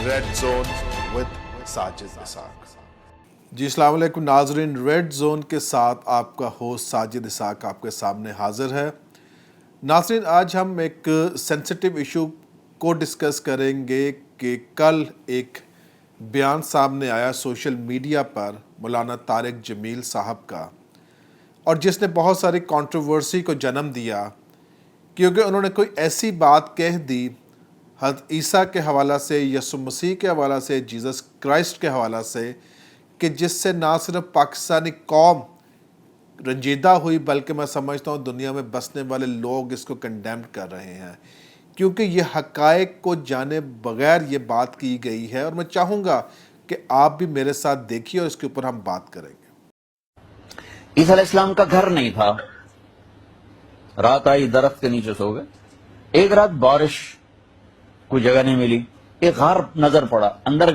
Red zone with Sajid اسحاق۔ جی السلام علیکم ناظرین، ریڈ زون کے ساتھ آپ کا ہوسٹ ساجد اسحاق آپ کے سامنے حاضر ہے۔ ناظرین، آج ہم ایک سینسٹیو ایشو کو ڈسکس کریں گے کہ کل ایک بیان سامنے آیا سوشل میڈیا پر مولانا طارق جمیل صاحب کا، اور جس نے بہت ساری کنٹروورسی کو جنم دیا، کیونکہ انہوں نے کوئی ایسی بات کہہ دی حضرت عیسیٰ کے حوالہ سے، یسوع مسیح کے حوالہ سے، جیزس کرائسٹ کے حوالہ سے، کہ جس سے نہ صرف پاکستانی قوم رنجیدہ ہوئی بلکہ میں سمجھتا ہوں دنیا میں بسنے والے لوگ اس کو کنڈیمڈ کر رہے ہیں، کیونکہ یہ حقائق کو جانے بغیر یہ بات کی گئی ہے۔ اور میں چاہوں گا کہ آپ بھی میرے ساتھ دیکھیے اور اس کے اوپر ہم بات کریں گے۔ عیسیٰ علیہ السلام کا گھر نہیں تھا، رات آئی درخت کے نیچے سو گئے۔ ایک رات بارش، کوئی جگہ نہیں ملی، ایک غار نظر پڑا، اندر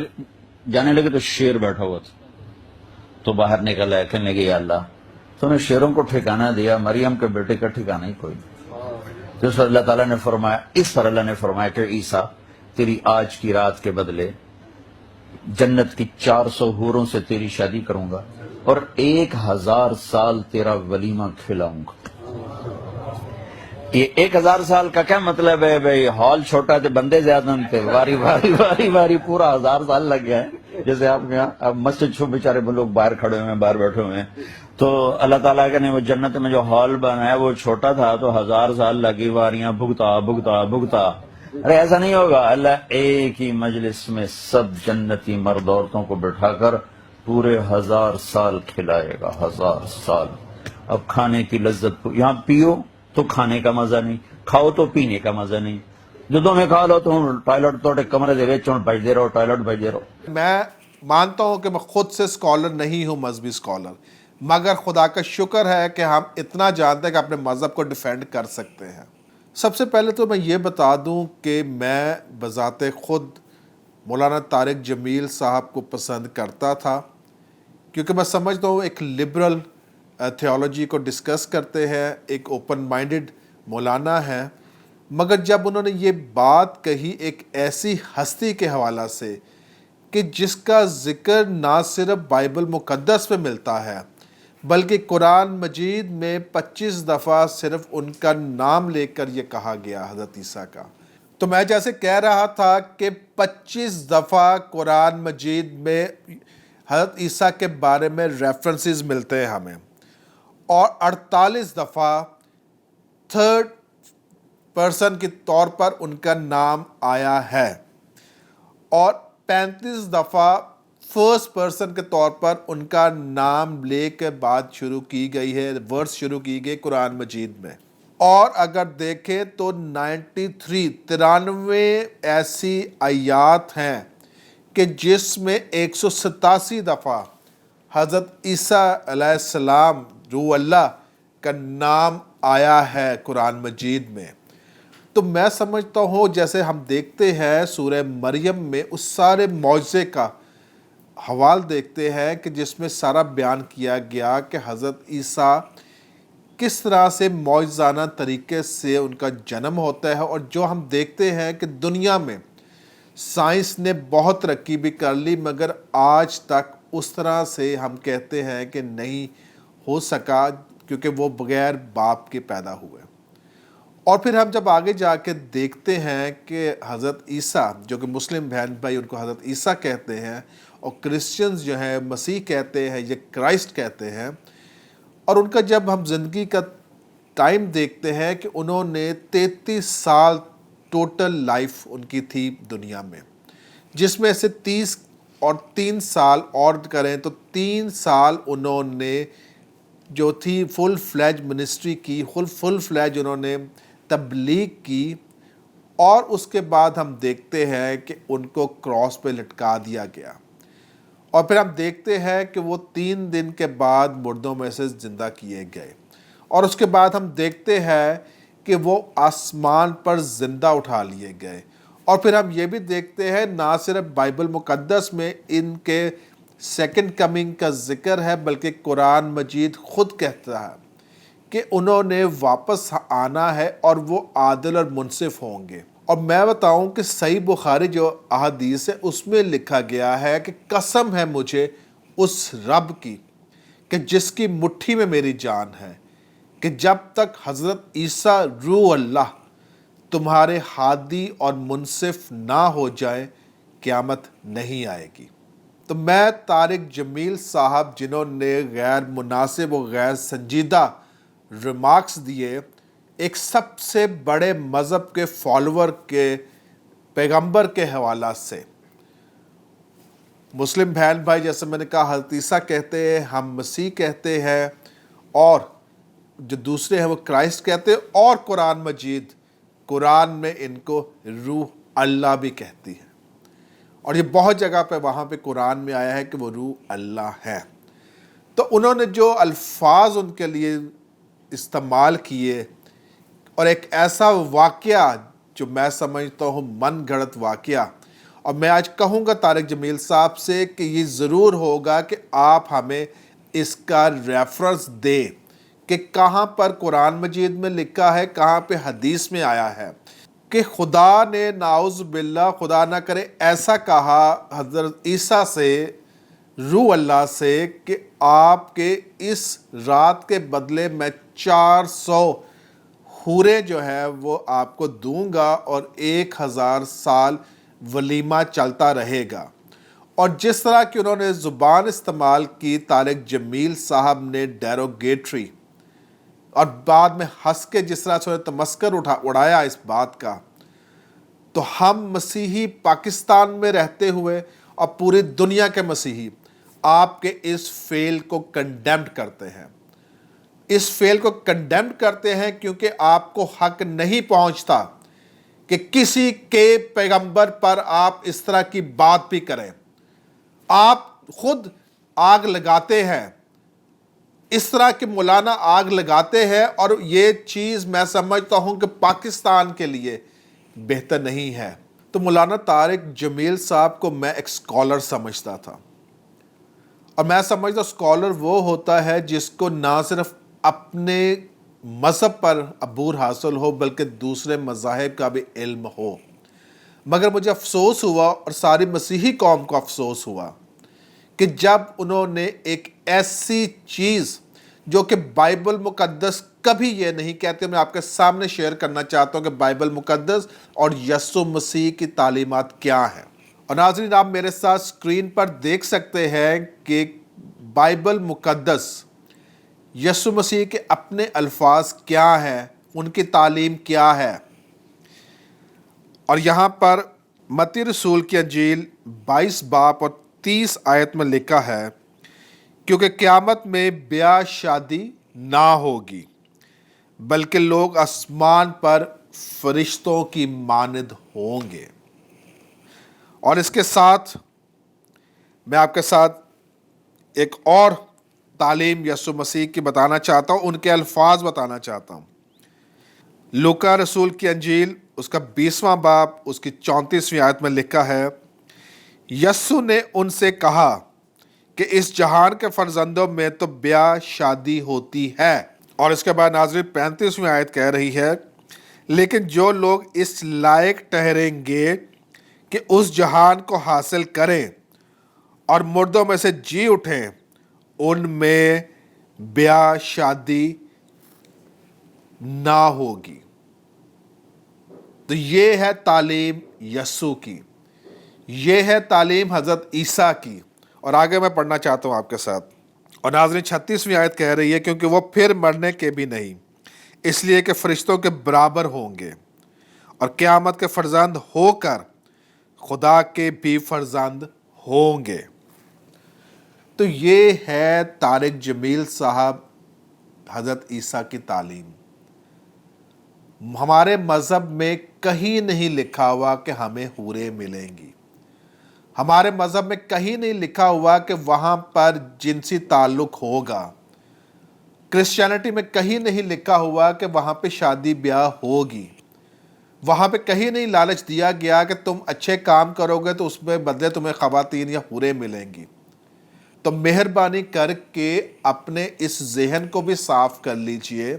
جانے لگے تو شیر بیٹھا ہوا تھا، تو باہر نکل آئے، کہنے لگے یا اللہ تو نے شیروں کو ٹھکانہ دیا، مریم کے بیٹے کا ٹھکانہ ہی کوئی نہیں۔ تو اس پر اللہ تعالیٰ نے فرمایا، اس پر اللہ نے فرمایا کہ عیسیٰ تیری آج کی رات کے بدلے جنت کی 400 حوروں سے تیری شادی کروں گا اور 1000 سال تیرا ولیمہ کھلاؤں گا۔ یہ 1000 سال کا کیا مطلب ہے بھائی؟ ہال چھوٹا تھے، بندے زیادہ تھے، واری واری واری واری پورا 1000 سال لگ گیا ہے۔ جیسے آپ کے یہاں اب مسجد چھو بیچارے لوگ باہر کھڑے ہوئے ہیں، باہر بیٹھے ہوئے ہیں، تو اللہ تعالیٰ نے وہ جنت میں جو ہال بنایا وہ چھوٹا تھا تو 1000 سال لگی، واریاں بھگتا بھگتا بھگتا۔ ارے ایسا نہیں ہوگا، اللہ ایک ہی مجلس میں سب جنتی مرد عورتوں کو بٹھا کر پورے 1000 سال کھلائے گا، 1000 سال۔ اب کھانے کی لذت، یہاں پیو تو کھانے کا مزہ نہیں، کھاؤ تو پینے کا مزہ نہیں، جدوں میں کھا لو تو ٹوائلٹ تو کمرے دے وچ بجتے رہو، ٹوائلٹ بجتے رہو۔ میں مانتا ہوں کہ میں خود سے اسکالر نہیں ہوں، مذہبی اسکالر، مگر خدا کا شکر ہے کہ ہم اتنا جانتے ہیں کہ اپنے مذہب کو ڈیفینڈ کر سکتے ہیں۔ سب سے پہلے تو میں یہ بتا دوں کہ میں بذات خود مولانا طارق جمیل صاحب کو پسند کرتا تھا، کیونکہ میں سمجھتا ہوں ایک لبرل تھیولوجی کو ڈسکس کرتے ہیں، ایک اوپن مائنڈڈ مولانا ہے، مگر جب انہوں نے یہ بات کہی ایک ایسی ہستی کے حوالہ سے کہ جس کا ذکر نہ صرف بائبل مقدس میں ملتا ہے بلکہ قرآن مجید میں 25 دفعہ صرف ان کا نام لے کر یہ کہا گیا حضرت عیسیٰ کا، تو میں جیسے کہہ رہا تھا کہ 25 دفعہ قرآن مجید میں حضرت عیسیٰ کے بارے میں ریفرنسز ملتے ہیں ہمیں، اور 48 دفعہ تھرڈ پرسن کے طور پر ان کا نام آیا ہے، اور 35 دفعہ فرسٹ پرسن کے طور پر ان کا نام لے کے بات شروع کی گئی ہے، ورس شروع کی گئی قرآن مجید میں۔ اور اگر دیکھیں تو 93 ایسی آیات ہیں کہ جس میں 187 دفعہ حضرت عیسیٰ علیہ السلام روح اللہ کا نام آیا ہے قرآن مجید میں۔ تو میں سمجھتا ہوں جیسے ہم دیکھتے ہیں سورہ مریم میں اس سارے معجزے کا حوال دیکھتے ہیں کہ جس میں سارا بیان کیا گیا کہ حضرت عیسیٰ کس طرح سے معجزانہ طریقے سے ان کا جنم ہوتا ہے، اور جو ہم دیکھتے ہیں کہ دنیا میں سائنس نے بہت ترقی بھی کر لی مگر آج تک اس طرح سے ہم کہتے ہیں کہ نہیں ہو سکا، کیونکہ وہ بغیر باپ کے پیدا ہوئے۔ اور پھر ہم جب آگے جا کے دیکھتے ہیں کہ حضرت عیسیٰ، جو کہ مسلم بہن بھائی ان کو حضرت عیسیٰ کہتے ہیں اور کرسچنز جو ہیں مسیح کہتے ہیں یا کرائسٹ کہتے ہیں، اور ان کا جب ہم زندگی کا ٹائم دیکھتے ہیں کہ انہوں نے 33 سال ٹوٹل لائف ان کی تھی دنیا میں، جس میں سے 30 اور 3 سال اور کریں تو 3 سال انہوں نے جو تھی فل فلیج منسٹری کی، فل فلیج انہوں نے تبلیغ کی، اور اس کے بعد ہم دیکھتے ہیں کہ ان کو کراس پہ لٹکا دیا گیا، اور پھر ہم دیکھتے ہیں کہ وہ 3 دن کے بعد مردوں میں سے زندہ کیے گئے، اور اس کے بعد ہم دیکھتے ہیں کہ وہ آسمان پر زندہ اٹھا لیے گئے، اور پھر ہم یہ بھی دیکھتے ہیں نہ صرف بائبل مقدس میں ان کے سیکنڈ کمنگ کا ذکر ہے بلکہ قرآن مجید خود کہتا ہے کہ انہوں نے واپس آنا ہے اور وہ عادل اور منصف ہوں گے، اور میں بتاؤں کہ صحیح بخاری جو احادیث ہے اس میں لکھا گیا ہے کہ قسم ہے مجھے اس رب کی کہ جس کی مٹھی میں میری جان ہے، کہ جب تک حضرت عیسیٰ روح اللہ تمہارے ہادی اور منصف نہ ہو جائے قیامت نہیں آئے گی۔ تو میں طارق جمیل صاحب جنہوں نے غیر مناسب و غیر سنجیدہ ریمارکس دیے ایک سب سے بڑے مذہب کے فالوور کے پیغمبر کے حوالہ سے، مسلم بہن بھائی جیسے میں نے کہا حضرت عیسیٰ کہتے ہیں، ہم مسیح کہتے ہیں، اور جو دوسرے ہیں وہ کرائسٹ کہتے ہیں، اور قرآن مجید قرآن میں ان کو روح اللہ بھی کہتی ہے، اور یہ بہت جگہ پہ وہاں پہ قرآن میں آیا ہے کہ وہ روح اللہ ہے۔ تو انہوں نے جو الفاظ ان کے لیے استعمال کیے، اور ایک ایسا واقعہ جو میں سمجھتا ہوں من گھڑت واقعہ، اور میں آج کہوں گا طارق جمیل صاحب سے کہ یہ ضرور ہوگا کہ آپ ہمیں اس کا ریفرنس دیں کہ کہاں پر قرآن مجید میں لکھا ہے، کہاں پہ حدیث میں آیا ہے کہ خدا نے نعوذ باللہ خدا نہ کرے ایسا کہا حضرت عیسیٰ سے، روح اللہ سے، کہ آپ کے اس رات کے بدلے میں 400 حوریں جو ہے وہ آپ کو دوں گا اور 1000 سال ولیمہ چلتا رہے گا۔ اور جس طرح کہ انہوں نے زبان استعمال کی طارق جمیل صاحب نے ڈیروگیٹری، اور بعد میں ہنس کے جس طرح سے انہوں نے تمسخر اڑایا اس بات کا، تو ہم مسیحی پاکستان میں رہتے ہوئے اور پوری دنیا کے مسیحی آپ کے اس فعل کو کنڈیمڈ کرتے ہیں، اس فعل کو کنڈیمڈ کرتے ہیں کیونکہ آپ کو حق نہیں پہنچتا کہ کسی کے پیغمبر پر آپ اس طرح کی بات بھی کریں۔ آپ خود آگ لگاتے ہیں، اس طرح کے مولانا آگ لگاتے ہیں، اور یہ چیز میں سمجھتا ہوں کہ پاکستان کے لیے بہتر نہیں ہے۔ تو مولانا طارق جمیل صاحب کو میں ایک سکولر سمجھتا تھا، اور میں سمجھتا سکولر وہ ہوتا ہے جس کو نہ صرف اپنے مذہب پر عبور حاصل ہو بلکہ دوسرے مذاہب کا بھی علم ہو۔ مگر مجھے افسوس ہوا اور ساری مسیحی قوم کو افسوس ہوا کہ جب انہوں نے ایک ایسی چیز جو کہ بائبل مقدس کبھی یہ نہیں کہتے، میں آپ کے سامنے شیئر کرنا چاہتا ہوں کہ بائبل مقدس اور یسوع مسیح کی تعلیمات کیا ہیں۔ اور ناظرین آپ میرے ساتھ سکرین پر دیکھ سکتے ہیں کہ بائبل مقدس یسوع مسیح کے اپنے الفاظ کیا ہیں، ان کی تعلیم کیا ہے۔ اور یہاں پر متی رسول کی انجیل 22 باب اور 30 آیت میں لکھا ہے، کیونکہ قیامت میں بیاہ شادی نہ ہوگی بلکہ لوگ آسمان پر فرشتوں کی مانند ہوں گے۔ اور اس کے ساتھ میں آپ کے ساتھ ایک اور تعلیم یسوع مسیح کی بتانا چاہتا ہوں، ان کے الفاظ بتانا چاہتا ہوں۔ لوکا رسول کی انجیل اس کا 20واں باب اس کی 34ویں آیت میں لکھا ہے، یسوع نے ان سے کہا کہ اس جہان کے فرزندوں میں تو بیاہ شادی ہوتی ہے۔ اور اس کے بعد ناظرین 35ویں آیت کہہ رہی ہے، لیکن جو لوگ اس لائق ٹھہریں گے کہ اس جہان کو حاصل کریں اور مردوں میں سے جی اٹھیں، ان میں بیاہ شادی نہ ہوگی۔ تو یہ ہے تعلیم یسوع کی، یہ ہے تعلیم حضرت عیسیٰ کی۔ اور آگے میں پڑھنا چاہتا ہوں آپ کے ساتھ، اور ناظرین 36ویں آیت کہہ رہی ہے، کیونکہ وہ پھر مرنے کے بھی نہیں، اس لیے کہ فرشتوں کے برابر ہوں گے اور قیامت کے فرزند ہو کر خدا کے بھی فرزند ہوں گے۔ تو یہ ہے طارق جمیل صاحب حضرت عیسیٰ کی تعلیم۔ ہمارے مذہب میں کہیں نہیں لکھا ہوا کہ ہمیں حوریں ملیں گی، ہمارے مذہب میں کہیں نہیں لکھا ہوا کہ وہاں پر جنسی تعلق ہوگا، کرسچینٹی میں کہیں نہیں لکھا ہوا کہ وہاں پہ شادی بیاہ ہوگی، وہاں پہ کہیں نہیں لالچ دیا گیا کہ تم اچھے کام کرو گے تو اس میں بدلے تمہیں خواتین یا حوریں ملیں گی۔ تو مہربانی کر کے اپنے اس ذہن کو بھی صاف کر لیجئے،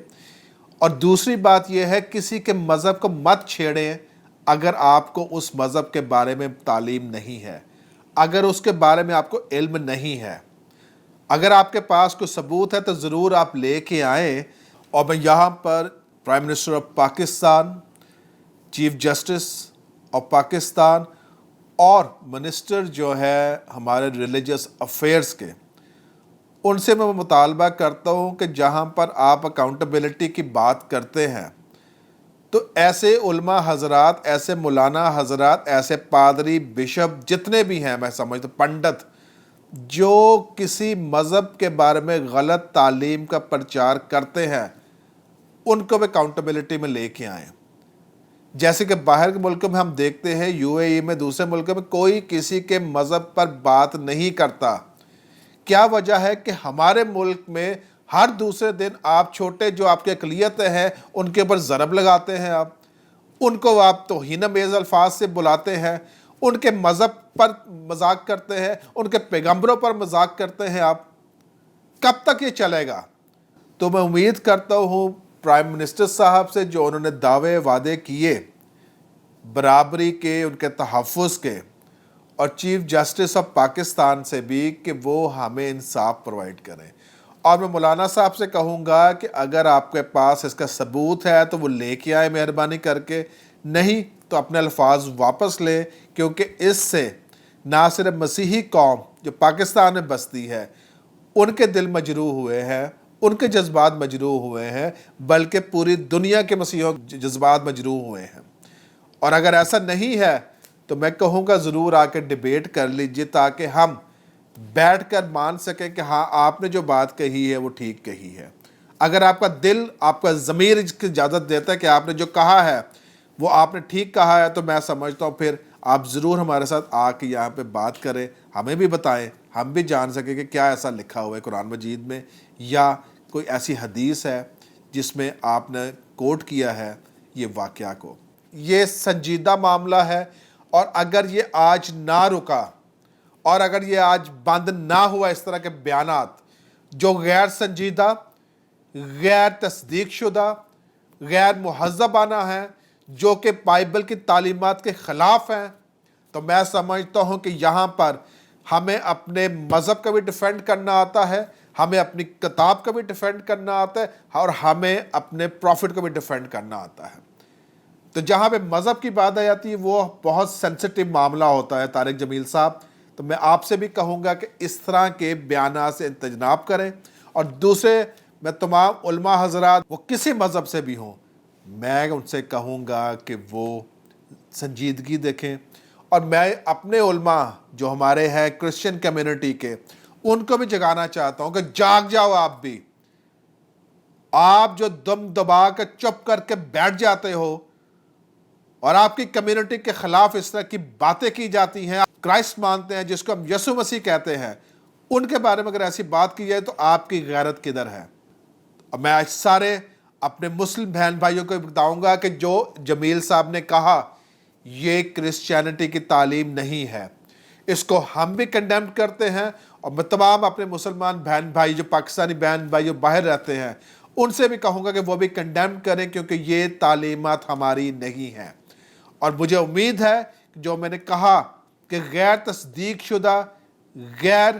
اور دوسری بات یہ ہے کسی کے مذہب کو مت چھیڑیں، اگر آپ کو اس مذہب کے بارے میں تعلیم نہیں ہے، اگر اس کے بارے میں آپ کو علم نہیں ہے، اگر آپ کے پاس کوئی ثبوت ہے تو ضرور آپ لے کے آئیں. اور میں یہاں پر prime minister of Pakistan, chief justice of Pakistan اور منسٹر جو ہے ہمارے ریلیجس افیئرس کے، ان سے میں مطالبہ کرتا ہوں کہ جہاں پر آپ اکاؤنٹیبلٹی کی بات کرتے ہیں تو ایسے علماء حضرات، ایسے مولانا حضرات، ایسے پادری، بشپ جتنے بھی ہیں، میں سمجھتا ہوں پنڈت، جو کسی مذہب کے بارے میں غلط تعلیم کا پرچار کرتے ہیں، ان کو بھی اکاؤنٹیبلٹی میں لے کے آئیں. جیسے کہ باہر کے ملکوں میں ہم دیکھتے ہیں، یو اے ای میں، دوسرے ملکوں میں کوئی کسی کے مذہب پر بات نہیں کرتا. کیا وجہ ہے کہ ہمارے ملک میں ہر دوسرے دن آپ چھوٹے جو آپ کی اقلیتیں ہیں ان کے اوپر ضرب لگاتے ہیں، آپ ان کو آپ توہین آمیز الفاظ سے بلاتے ہیں، ان کے مذہب پر مذاق کرتے ہیں، ان کے پیغمبروں پر مذاق کرتے ہیں. آپ کب تک یہ چلے گا؟ تو میں امید کرتا ہوں پرائم منسٹر صاحب سے، جو انہوں نے دعوے وعدے کیے برابری کے، ان کے تحفظ کے، اور چیف جسٹس آف پاکستان سے بھی، کہ وہ ہمیں انصاف پرووائڈ کریں. اور میں مولانا صاحب سے کہوں گا کہ اگر آپ کے پاس اس کا ثبوت ہے تو وہ لے کے آئے مہربانی کر کے، نہیں تو اپنے الفاظ واپس لیں، کیونکہ اس سے نہ صرف مسیحی قوم جو پاکستان میں بستی ہے ان کے دل مجروح ہوئے ہیں، ان کے جذبات مجروح ہوئے ہیں، بلکہ پوری دنیا کے مسیحیوں کے جذبات مجروح ہوئے ہیں. اور اگر ایسا نہیں ہے تو میں کہوں گا ضرور آ کے ڈیبیٹ کر لیجئے، تاکہ ہم بیٹھ کر مان سکیں کہ ہاں آپ نے جو بات کہی ہے وہ ٹھیک کہی ہے. اگر آپ کا دل، آپ کا ضمیر اس کی اجازت دیتا ہے کہ آپ نے جو کہا ہے وہ آپ نے ٹھیک کہا ہے، تو میں سمجھتا ہوں پھر آپ ضرور ہمارے ساتھ آ کے یہاں پہ بات کریں، ہمیں بھی بتائیں، ہم بھی جان سکیں کہ کیا ایسا لکھا ہوا ہے قرآن مجید میں، یا کوئی ایسی حدیث ہے جس میں آپ نے کوٹ کیا ہے یہ واقعہ کو. یہ سنجیدہ معاملہ ہے، اور اگر یہ آج نہ رکا، اور اگر یہ آج بند نہ ہوا اس طرح کے بیانات جو غیر سنجیدہ، غیر تصدیق شدہ، غیر مہذبانہ ہیں، جو کہ بائبل کی تعلیمات کے خلاف ہیں، تو میں سمجھتا ہوں کہ یہاں پر ہمیں اپنے مذہب کا بھی ڈیفینڈ کرنا آتا ہے، ہمیں اپنی کتاب کا بھی ڈیفینڈ کرنا آتا ہے، اور ہمیں اپنے پروفٹ کو بھی ڈیفینڈ کرنا آتا ہے. تو جہاں پہ مذہب کی بات آ جاتی ہے وہ بہت سینسٹیو معاملہ ہوتا ہے طارق جمیل صاحب. تو میں آپ سے بھی کہوں گا کہ اس طرح کے بیانات سے اجتناب کریں. اور دوسرے، میں تمام علماء حضرات، وہ کسی مذہب سے بھی ہوں، میں ان سے کہوں گا کہ وہ سنجیدگی دیکھیں. اور میں اپنے علماء جو ہمارے ہیں کرسچن کمیونٹی کے، ان کو بھی جگانا چاہتا ہوں کہ جاگ جاؤ. آپ بھی، آپ جو دم دبا کر چپ کر کے بیٹھ جاتے ہو اور آپ کی کمیونٹی کے خلاف اس طرح کی باتیں کی جاتی ہیں، کرائسٹ مانتے ہیں جس کو ہم یسوع مسیح کہتے ہیں، ان کے بارے میں اگر ایسی بات کی جائے تو آپ کی غیرت کدھر ہے؟ اور میں آج سارے اپنے مسلم بہن بھائیوں کو بتاؤں گا کہ جو جمیل صاحب نے کہا یہ کرسچینٹی کی تعلیم نہیں ہے، اس کو ہم بھی کنڈیم کرتے ہیں. اور میں تمام اپنے مسلمان بہن بھائی جو پاکستانی بہن بھائی جو باہر رہتے ہیں ان سے بھی کہوں گا کہ وہ بھی کنڈیم کریں، کیونکہ یہ تعلیمات ہماری نہیں ہیں. اور مجھے امید ہے کہ جو میں نے کہا کہ غیر تصدیق شدہ، غیر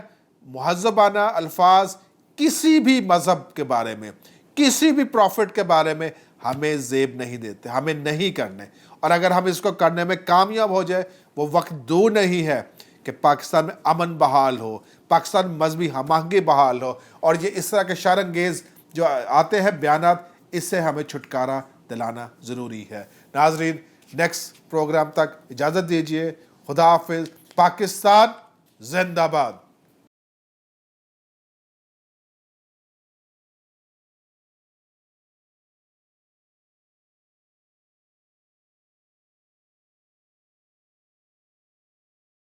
مہذبانہ الفاظ کسی بھی مذہب کے بارے میں، کسی بھی پروفٹ کے بارے میں ہمیں زیب نہیں دیتے، ہمیں نہیں کرنے. اور اگر ہم اس کو کرنے میں کامیاب ہو جائے، وہ وقت دور نہیں ہے کہ پاکستان میں امن بحال ہو، پاکستان میں مذہبی ہم آہنگی بحال ہو. اور یہ اس طرح کے شر انگیز جو آتے ہیں بیانات، اس سے ہمیں چھٹکارا دلانا ضروری ہے. ناظرین، نیکسٹ پروگرام تک اجازت دیجیے. خدا حافظ. پاکستان زندہ باد.